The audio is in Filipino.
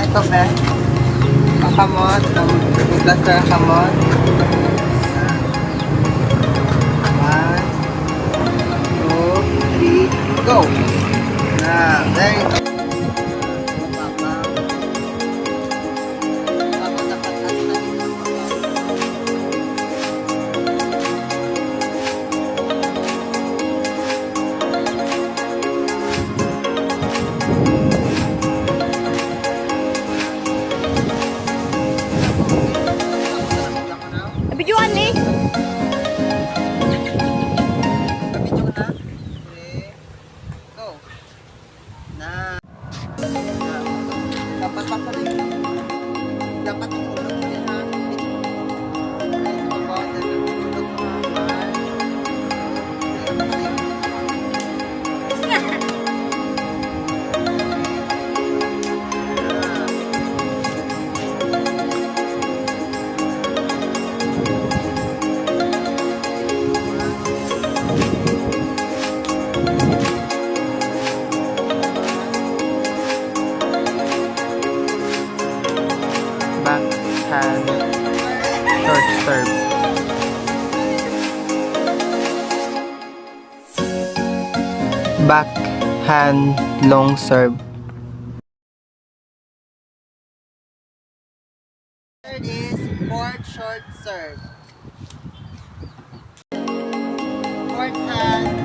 ito be. Ang kamot. Ang plaster ang kamot. 1, 2, 3, go! Na, there you go. Videoan ni. Video na. Okay. Go. Na. Dapat pa rin. Dapat yung ulog din ha. Backhand short serve. Backhand long serve. Third is fourth short serve. Fourth hand